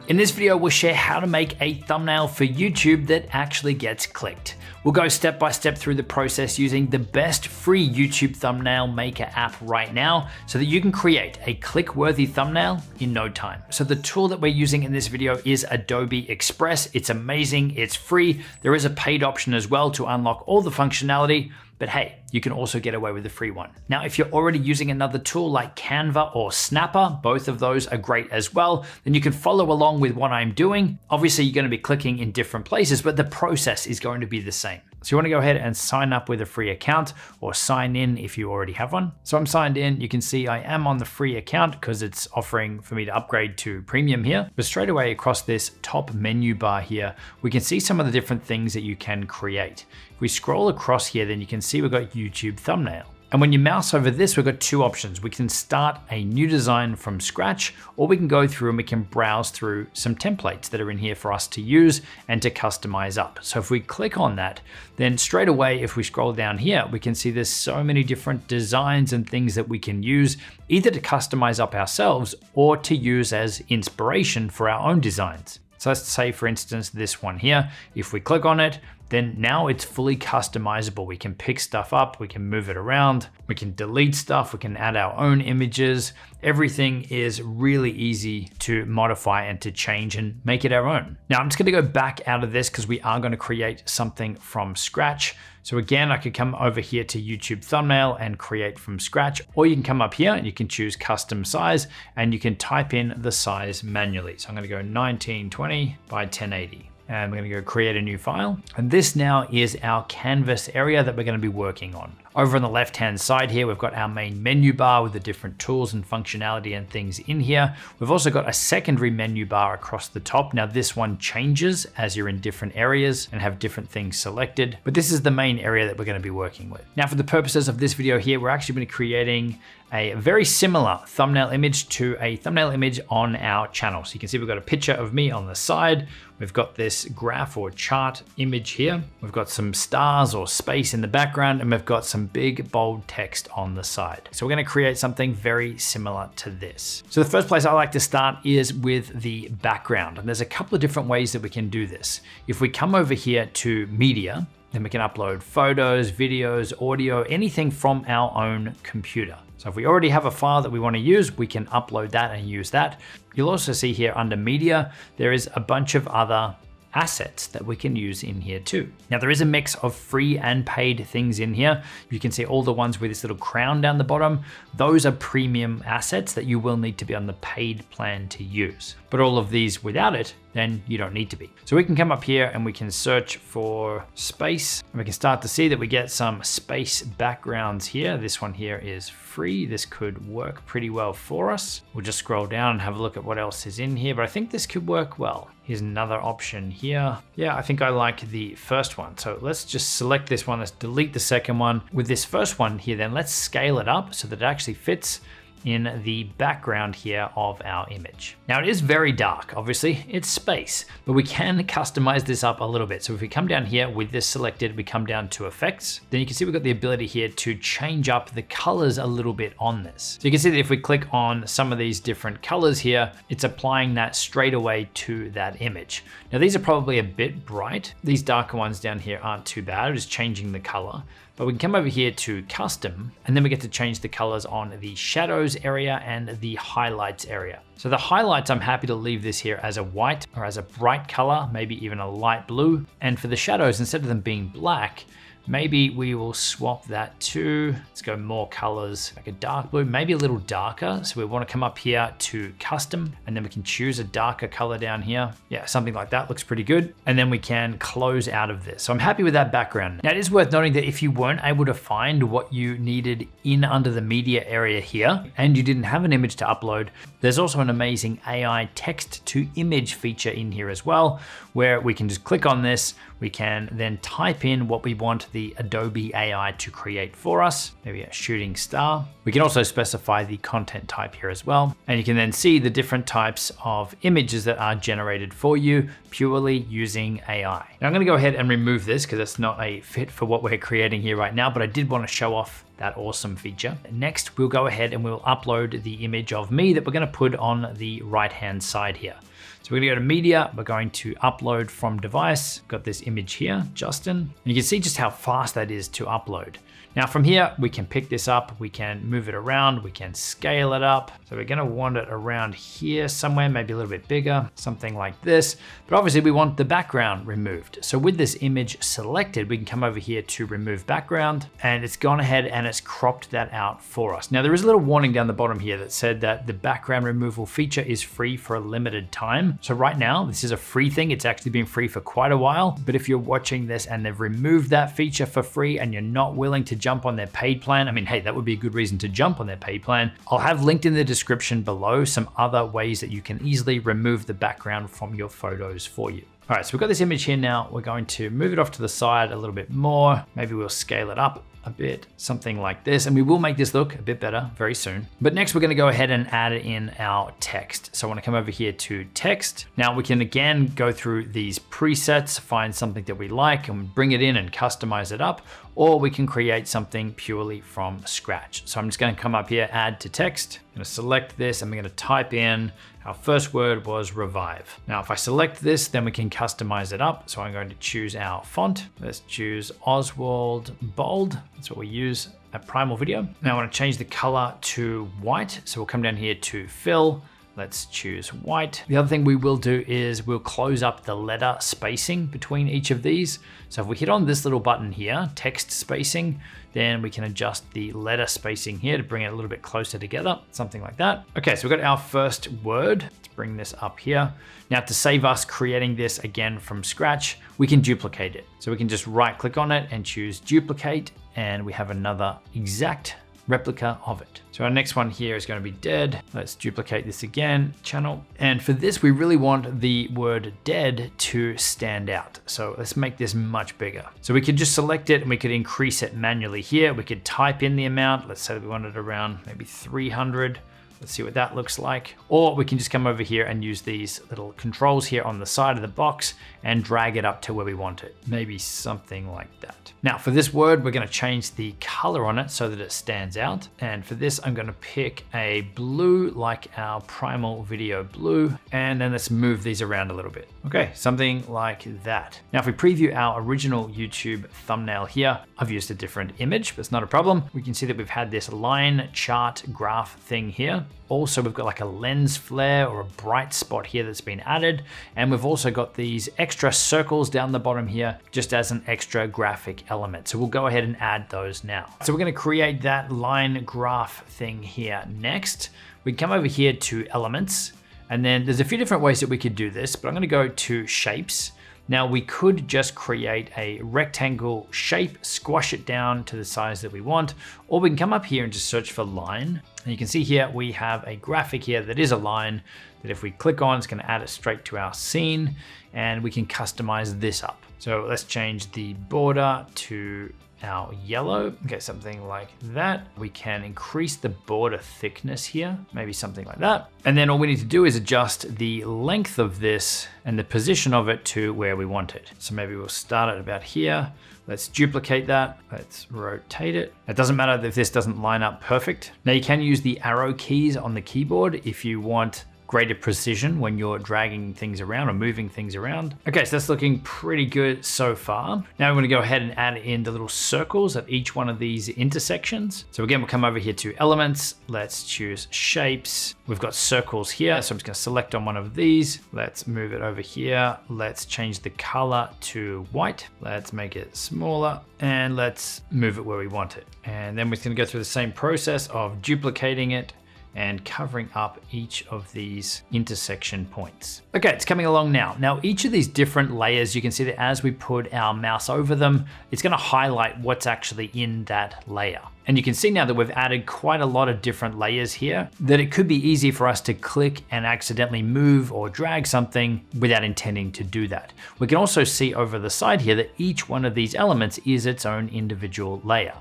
In this video, we'll share how to make a thumbnail for YouTube that actually gets clicked. We'll go step by step through the process using the best free YouTube thumbnail maker app right now so that you can create a click-worthy thumbnail in no time. So the tool that we're using in this video is Adobe Express. It's amazing, it's free. There is a paid option as well to unlock all the functionality, but hey, you can also get away with the free one. Now, if you're already using another tool like Canva or Snapper, both of those are great as well, then you can follow along with what I'm doing. Obviously, you're going to be clicking in different places, but the process is going to be the same. So you want to go ahead and sign up with a free account or sign in if you already have one. So I'm signed in. You can see I am on the free account because it's offering for me to upgrade to premium here. But straight away across this top menu bar here, we can see some of the different things that you can create. If we scroll across here, then you can see we've got YouTube thumbnail. And when you mouse over this, we've got two options. We can start a new design from scratch, or we can go through and we can browse through some templates that are in here for us to use and to customize up. So if we click on that, then straight away, if we scroll down here, we can see there's so many different designs and things that we can use either to customize up ourselves or to use as inspiration for our own designs. So let's say, for instance, this one here, if we click on it, then now it's fully customizable. We can pick stuff up, we can move it around, we can delete stuff, we can add our own images. Everything is really easy to modify and to change and make it our own. Now I'm just gonna go back out of this because we are gonna create something from scratch. So again, I could come over here to YouTube thumbnail and create from scratch, or you can come up here and you can choose custom size and you can type in the size manually. So I'm gonna go 1920 by 1080. And we're gonna go create a new file. And this now is our canvas area that we're gonna be working on. Over on the left-hand side here, we've got our main menu bar with the different tools and functionality and things in here. We've also got a secondary menu bar across the top. Now this one changes as you're in different areas and have different things selected, but this is the main area that we're gonna be working with. Now for the purposes of this video here, we're actually gonna be creating a very similar thumbnail image to a thumbnail image on our channel. So you can see we've got a picture of me on the side. We've got this graph or chart image here. We've got some stars or space in the background, and we've got some big bold text on the side. So we're gonna create something very similar to this. So the first place I like to start is with the background. And there's a couple of different ways that we can do this. If we come over here to media, then we can upload photos, videos, audio, anything from our own computer. So if we already have a file that we want to use, we can upload that and use that. You'll also see here under media, there is a bunch of other assets that we can use in here too. Now there is a mix of free and paid things in here. You can see all the ones with this little crown down the bottom. Those are premium assets that you will need to be on the paid plan to use. But all of these without it, then you don't need to be. So we can come up here and we can search for space, and we can start to see that we get some space backgrounds here. This one here is free. This could work pretty well for us. We'll just scroll down and have a look at what else is in here, but I think this could work well. Here's another option here. Yeah, I think I like the first one. So let's just select this one. Let's delete the second one. With this first one here, then let's scale it up so that it actually fits in the background here of our image. Now it is very dark, obviously it's space, but we can customize this up a little bit. So if we come down here with this selected, we come down to effects, then you can see we've got the ability here to change up the colors a little bit on this. So you can see that if we click on some of these different colors here, it's applying that straight away to that image. Now these are probably a bit bright. These darker ones down here aren't too bad, I'm just changing the color. But we can come over here to custom, and then we get to change the colors on the shadows area and the highlights area. So the highlights, I'm happy to leave this here as a white or as a bright color, maybe even a light blue. And for the shadows, instead of them being black, maybe we will swap that to, let's go more colors, like a dark blue, maybe a little darker. So we want to come up here to custom, and then we can choose a darker color down here. Yeah, something like that looks pretty good. And then we can close out of this. So I'm happy with that background. Now it is worth noting that if you weren't able to find what you needed in under the media area here, and you didn't have an image to upload, there's also an amazing AI text to image feature in here as well, where we can just click on this. We can then type in what we want the Adobe AI to create for us, maybe a shooting star. We can also specify the content type here as well. And you can then see the different types of images that are generated for you purely using AI. Now I'm gonna go ahead and remove this because it's not a fit for what we're creating here right now, but I did want to show off that awesome feature. Next, we'll go ahead and we'll upload the image of me that we're gonna put on the right-hand side here. So we're gonna go to media, we're going to upload from device. Got this image here, Justin. And you can see just how fast that is to upload. Now from here, we can pick this up, we can move it around, we can scale it up. So we're gonna want it around here somewhere, maybe a little bit bigger, something like this. But obviously we want the background removed. So with this image selected, we can come over here to remove background, and it's gone ahead and it's cropped that out for us. Now there is a little warning down the bottom here that said that the background removal feature is free for a limited time. So right now, this is a free thing. It's actually been free for quite a while, but if you're watching this and they've removed that feature for free and you're not willing to jump on their paid plan, I mean, hey, that would be a good reason to jump on their paid plan. I'll have linked in the description below some other ways that you can easily remove the background from your photos for you. All right, so we've got this image here now. We're going to move it off to the side a little bit more. Maybe we'll scale it up a bit, something like this, and we will make this look a bit better very soon. But next we're gonna go ahead and add in our text. So I wanna come over here to text. Now we can again go through these presets, find something that we like and bring it in and customize it up, or we can create something purely from scratch. So I'm just gonna come up here, add to text. I'm gonna select this and we're gonna type in, our first word was revive. Now, if I select this, then we can customize it up. So I'm going to choose our font. Let's choose Oswald Bold. That's what we use at Primal Video. Now I want to change the color to white. So we'll come down here to fill. Let's choose white. The other thing we will do is we'll close up the letter spacing between each of these. So if we hit on this little button here, text spacing, then we can adjust the letter spacing here to bring it a little bit closer together, something like that. Okay, so we've got our first word. Let's bring this up here. Now to save us creating this again from scratch, we can duplicate it. So we can just right click on it and choose duplicate, and we have another exact replica of it. So our next one here is going to be dead. Let's duplicate this again, channel. And for this, we really want the word dead to stand out. So let's make this much bigger. So we could just select it and we could increase it manually here. We could type in the amount. Let's say that we want it around maybe 300. Let's see what that looks like. Or we can just come over here and use these little controls here on the side of the box and drag it up to where we want it. Maybe something like that. Now for this word, we're gonna change the color on it so that it stands out. And for this, I'm gonna pick a blue like our Primal Video blue. And then let's move these around a little bit. Okay, something like that. Now if we preview our original YouTube thumbnail here, I've used a different image, but it's not a problem. We can see that we've had this line chart graph thing here. Also, we've got like a lens flare or a bright spot here that's been added. And we've also got these extra circles down the bottom here, just as an extra graphic element. So we'll go ahead and add those now. So we're gonna create that line graph thing here next. We come over here to elements, and then there's a few different ways that we could do this, but I'm gonna go to shapes. Now we could just create a rectangle shape, squash it down to the size that we want, or we can come up here and just search for line. And you can see here, we have a graphic here that is a line that if we click on, it's gonna add it straight to our scene, and we can customize this up. So let's change the border to our yellow. Okay, something like that. We can increase the border thickness here, maybe something like that. And then all we need to do is adjust the length of this and the position of it to where we want it. So maybe we'll start at about here. Let's duplicate that. Let's rotate it. It doesn't matter if this doesn't line up perfect. Now you can use the arrow keys on the keyboard if you want greater precision when you're dragging things around or moving things around. Okay, so that's looking pretty good so far. Now we're gonna go ahead and add in the little circles at each one of these intersections. So again, we'll come over here to elements. Let's choose shapes. We've got circles here. So I'm just gonna select on one of these. Let's move it over here. Let's change the color to white. Let's make it smaller and let's move it where we want it. And then we're gonna go through the same process of duplicating it and covering up each of these intersection points. Okay, it's coming along now. Now, each of these different layers, you can see that as we put our mouse over them, it's gonna highlight what's actually in that layer. And you can see now that we've added quite a lot of different layers here, that it could be easy for us to click and accidentally move or drag something without intending to do that. We can also see over the side here that each one of these elements is its own individual layer.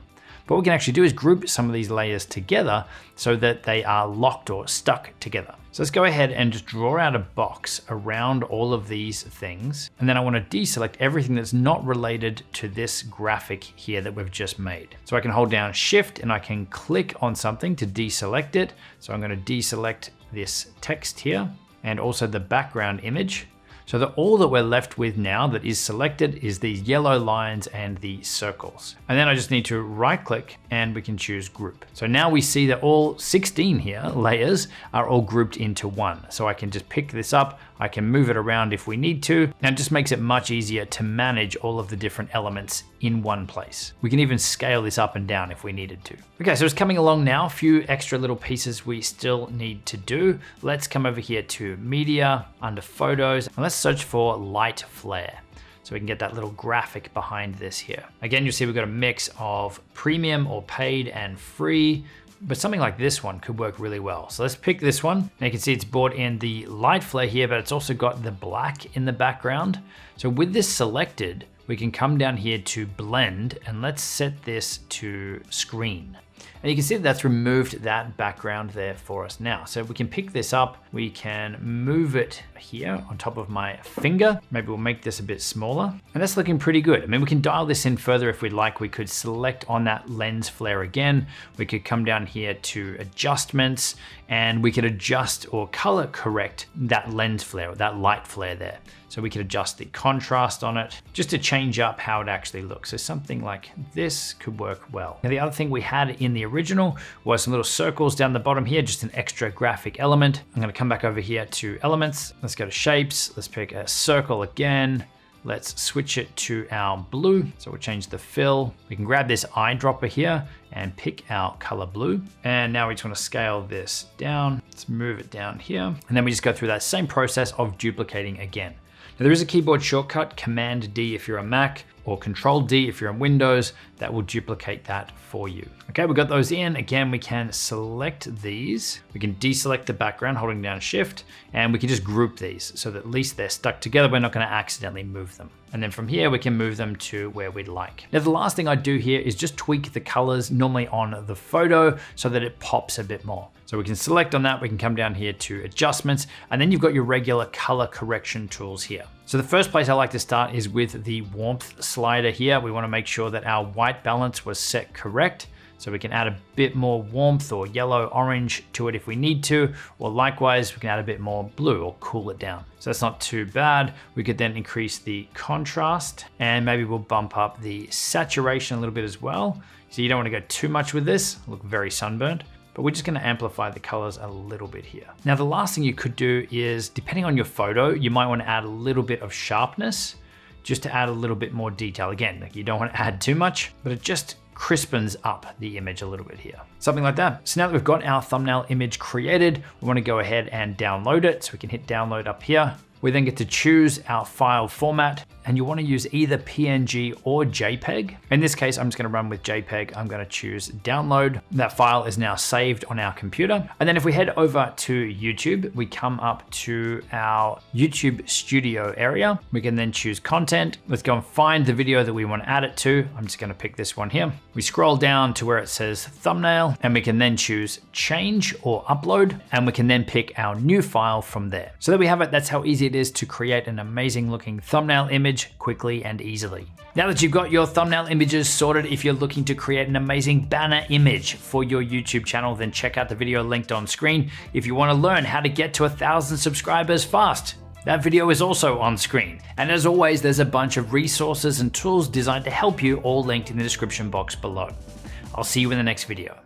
But what we can actually do is group some of these layers together so that they are locked or stuck together. So let's go ahead and just draw out a box around all of these things. And then I want to deselect everything that's not related to this graphic here that we've just made. So I can hold down Shift and I can click on something to deselect it. So I'm going to deselect this text here. and also the background image. So that all that we're left with now that is selected is these yellow lines and the circles. And then I just need to right click and we can choose group. So now we see that all 16 here layers are all grouped into one. So I can just pick this up, I can move it around if we need to, and it just makes it much easier to manage all of the different elements in one place. We can even scale this up and down if we needed to. Okay, so it's coming along now. A few extra little pieces we still need to do. Let's come over here to media, under photos, and let's search for light flare. So we can get that little graphic behind this here. Again, you'll see we've got a mix of premium or paid and free, but something like this one could work really well. So let's pick this one. Now you can see it's brought in the light flare here, but it's also got the black in the background. So with this selected, we can come down here to blend and let's set this to screen. And you can see that's removed that background there for us now. So we can pick this up, we can move it here on top of my finger. Maybe we'll make this a bit smaller. And that's looking pretty good. I mean, we can dial this in further if we'd like. We could select on that lens flare again. We could come down here to adjustments and we could adjust or color correct that lens flare, or that light flare there. So we could adjust the contrast on it just to change up how it actually looks. So something like this could work well. Now the other thing we had in the original was some little circles down the bottom here, just an extra graphic element. I'm gonna come back over here to elements. Let's go to shapes. Let's pick a circle again. Let's switch it to our blue. So we'll change the fill. We can grab this eyedropper here and pick our color blue. And now we just want to scale this down. Let's move it down here. And then we just go through that same process of duplicating again. Now there is a keyboard shortcut, Command D if you're a Mac, or Control D if you're on Windows, that will duplicate that for you. Okay, we got those in. Again, we can select these. We can deselect the background holding down Shift, and we can just group these so that at least they're stuck together. We're not gonna accidentally move them. And then from here, we can move them to where we'd like. Now, the last thing I do here is just tweak the colors normally on the photo so that it pops a bit more. So we can select on that, we can come down here to adjustments, and then you've got your regular color correction tools here. So the first place I like to start is with the warmth slider here. We want to make sure that our white balance was set correct. So we can add a bit more warmth or yellow, orange to it if we need to, or likewise, we can add a bit more blue or cool it down. So that's not too bad. We could then increase the contrast and maybe we'll bump up the saturation a little bit as well. So you don't want to go too much with this, look very sunburned. But we're just going to amplify the colors a little bit here. Now, the last thing you could do is, depending on your photo, you might want to add a little bit of sharpness just to add a little bit more detail. Again, like you don't want to add too much, but it just crispens up the image a little bit here. Something like that. So now that we've got our thumbnail image created, we want to go ahead and download it. So we can hit download up here. We then get to choose our file format, and you want to use either PNG or JPEG. In this case, I'm just going to run with JPEG. I'm going to choose download. That file is now saved on our computer. And then if we head over to YouTube, we come up to our YouTube studio area. We can then choose content. Let's go and find the video that we want to add it to. I'm just going to pick this one here. We scroll down to where it says thumbnail, and we can then choose change or upload, and we can then pick our new file from there. So there we have it. That's how easy it is to create an amazing looking thumbnail image quickly and easily. Now that you've got your thumbnail images sorted, if you're looking to create an amazing banner image for your YouTube channel, then check out the video linked on screen. If you want to learn how to get to 1,000 subscribers fast, that video is also on screen. And as always, there's a bunch of resources and tools designed to help you, all linked in the description box below. I'll see you in the next video.